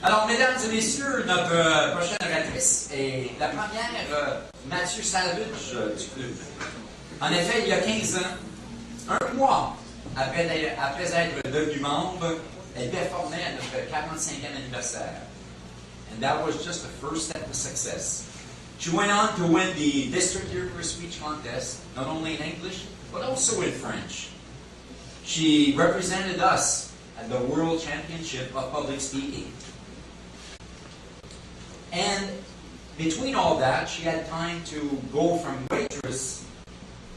Alors, mesdames et messieurs, notre prochaine oratrice est la première Mathieu Savage du club. En effet, il y a 15 ans, un mois après être devenue membre, elle performait à notre 45e anniversaire. And that was just the first step to success. She went on to win the District Year for Speech contest, not only in English, but also in French. She represented us at the World Championship of Public Speaking. And between all that, she had time to go from waitress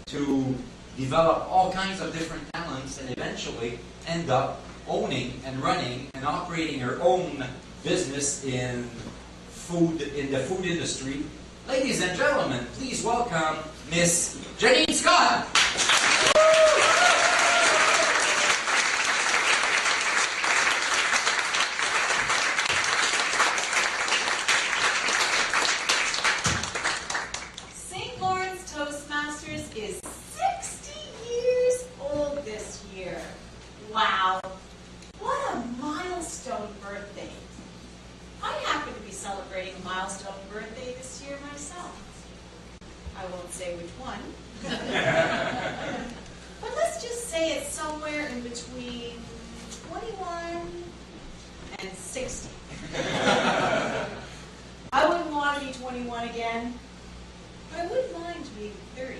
to develop all kinds of different talents and eventually end up owning and running and operating her own business in the food industry. Ladies and gentlemen, please welcome Miss Jeannine Scott. St. Lawrence Toastmasters is 60 years old this year. Wow, what a milestone birthday. I happen to be celebrating a milestone birthday this year myself. I won't say which one. But let's just say it's somewhere in between 21 and 60. I wouldn't want to be 21 again, but I wouldn't mind being 30.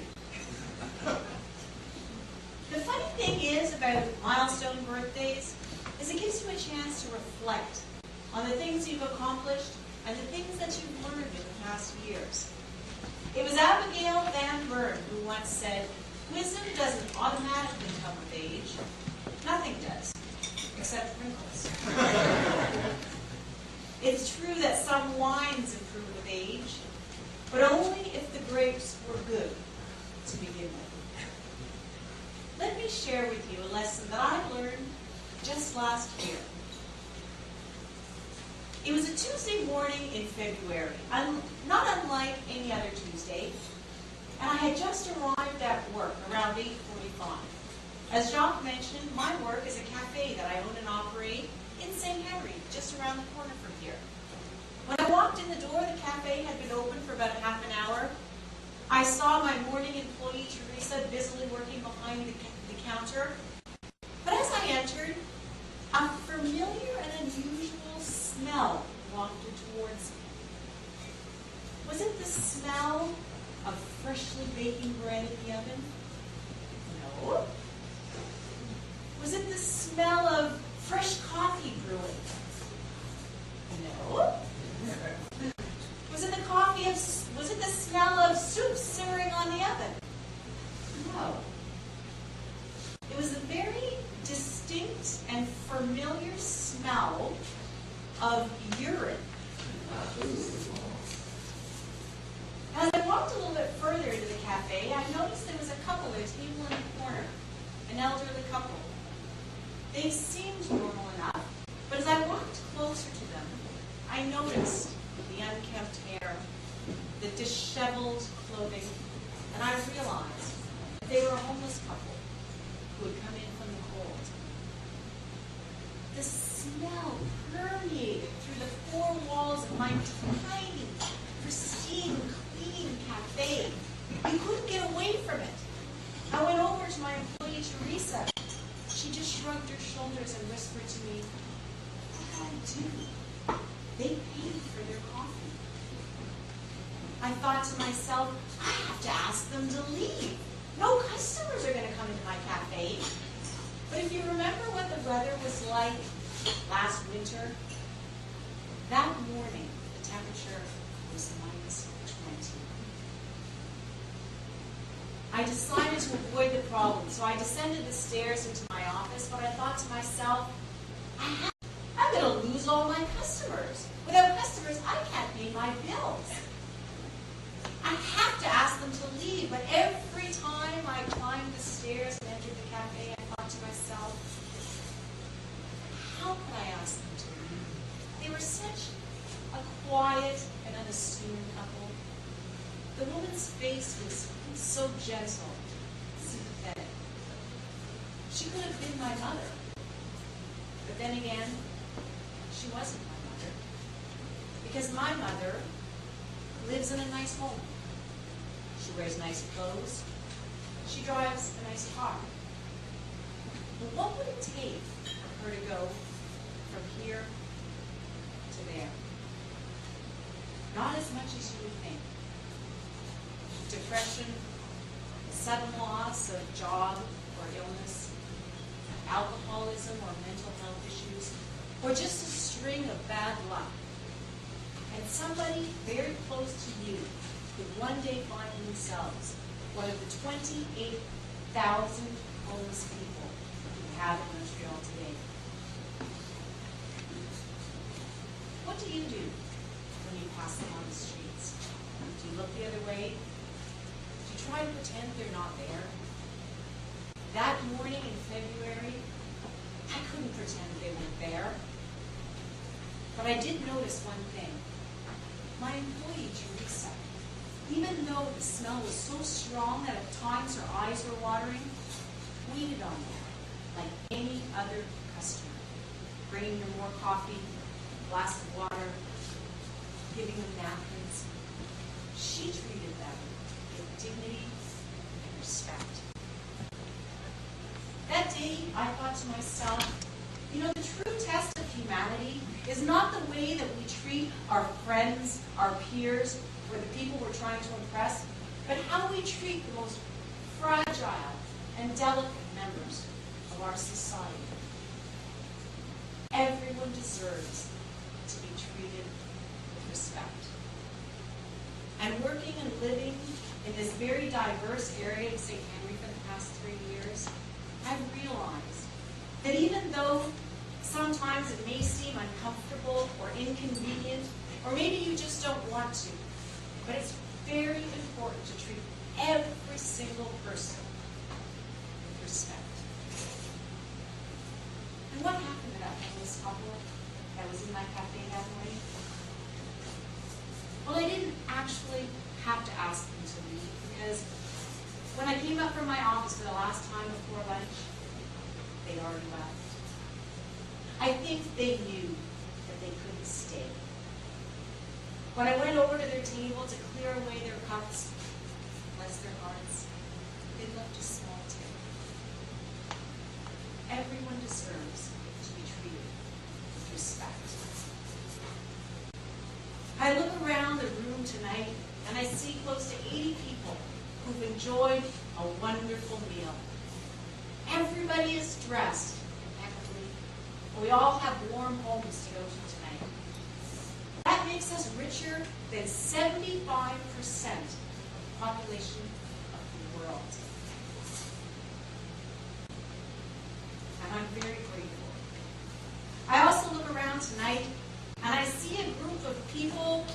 The funny thing is about milestone birthdays is it gives you a chance to reflect on the things you've accomplished and the things that you've learned in the past years. It was Abigail Van Buren who once said, "Wisdom doesn't automatically come with age. Nothing does, except wrinkles." It's true that some wines improve with age, but only if the grapes were good to begin with. Let me share with you a lesson that I learned just last year. It was a Tuesday morning in February, not unlike any other Tuesday, and I had just arrived at work around 8:45. As Jacques mentioned, my work is a cafe that I own and operate in St. Henry, just around the corner from here. When I walked in the door, the cafe had been open for about half an hour. I saw my morning employee, Teresa, busily working behind the counter. But as I entered, a familiar and unusual smell wafted towards me. Was it the smell of freshly baking bread in the oven? No. Was it the smell of fresh coffee brewing? No. Was it the smell of soup simmering on the oven? No. It was a very distinct and familiar smell of urine. As I walked a little bit further into the cafe, I noticed there was a couple at a table in the corner, an elderly couple. They seemed normal enough, but as I walked closer to them, I noticed the unkempt hair, the disheveled clothing, and I realized that they were a homeless couple who had come in from the cold. The smell permeated through the four walls of my tiny, pristine, clean cafe. You couldn't get away from it. I went over to my employee, Teresa. She just shrugged her shoulders and whispered to me, "What can I do? They paid for their coffee." I thought to myself, I have to ask them to leave. No customers are going to come into my cafe. But if you remember what the weather was like last winter, that morning the temperature was -20. I decided to avoid the problem, so I descended the stairs into my office, but I thought to myself, I'm going to lose all my customers. Without customers, I can't pay my bills. I have to ask them to leave, but every time I climbed the stairs and entered the cafe, I thought to myself, how could I ask them to leave? They were such a quiet and unassuming couple. The woman's face was so gentle, sympathetic. She could have been my mother. But then again, she wasn't my mother. Because my mother lives in a nice home. She wears nice clothes. She drives a nice car. But what would it take for her to go from here to there? Not as much as you would think. Depression, sudden loss of job or illness, alcoholism or mental health issues, or just a string of bad luck. And somebody very close to you could one day find themselves one of the 28,000 homeless people we have in Montreal today. What do you do when you pass them on the streets? Do you look the other way? Do you try to pretend they're not there? That morning in February, I couldn't pretend they weren't there. But I did notice one thing. My employee, Teresa, even though the smell was so strong that at times her eyes were watering, waited on them like any other customer, bringing them more coffee, a glass of water, giving them napkins. She treated them with dignity and respect. That day, I thought to myself, you know, the true test of humanity is not the way that we treat our friends, our peers, or the people we're trying to impress, but how we treat the most fragile and delicate members of our society. Everyone deserves to be treated with respect. And working and living in this very diverse area of St. Henry for the past 3 years, I've realized that even though sometimes it may seem uncomfortable or inconvenient, or maybe you just don't want to, but it's very important to treat every single person with respect. And what happened to that homeless couple that was in my cafe that morning? Well, I didn't actually have to ask them to leave, because when I came up from my office for the last time before lunch, they'd already left. I think they knew that they couldn't stay. When I went over to their table to clear away their cups, bless their hearts, they left a small tip. Everyone deserves to be treated with respect. I look around the room tonight and I see close to 80 people who've enjoyed a wonderful meal. Everybody is dressed impeccably, and we all have warm homes to go to tonight. That makes us richer than 75% of the population of the world. And I'm very grateful. I also look around tonight and I see a group of people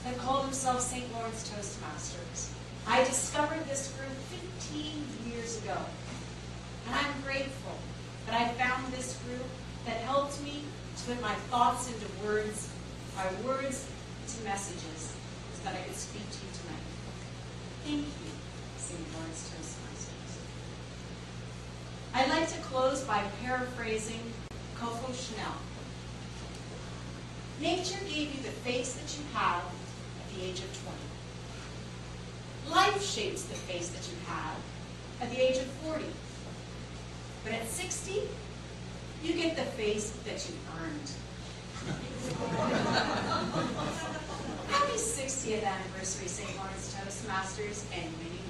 that call themselves St. Lawrence Toastmasters. I discovered this group 15 years ago. And I'm grateful that I found this group that helped me to put my thoughts into words, my words into messages, so that I could speak to you tonight. Thank you, St. Lawrence Toastmasters. I'd like to close by paraphrasing Coco Chanel. Nature gave you the face that you have at the age of 20. Life shapes the face that you have at the age of 40. But at 60, you get the face that you earned. Happy 60th anniversary, St. Lawrence Toastmasters, and many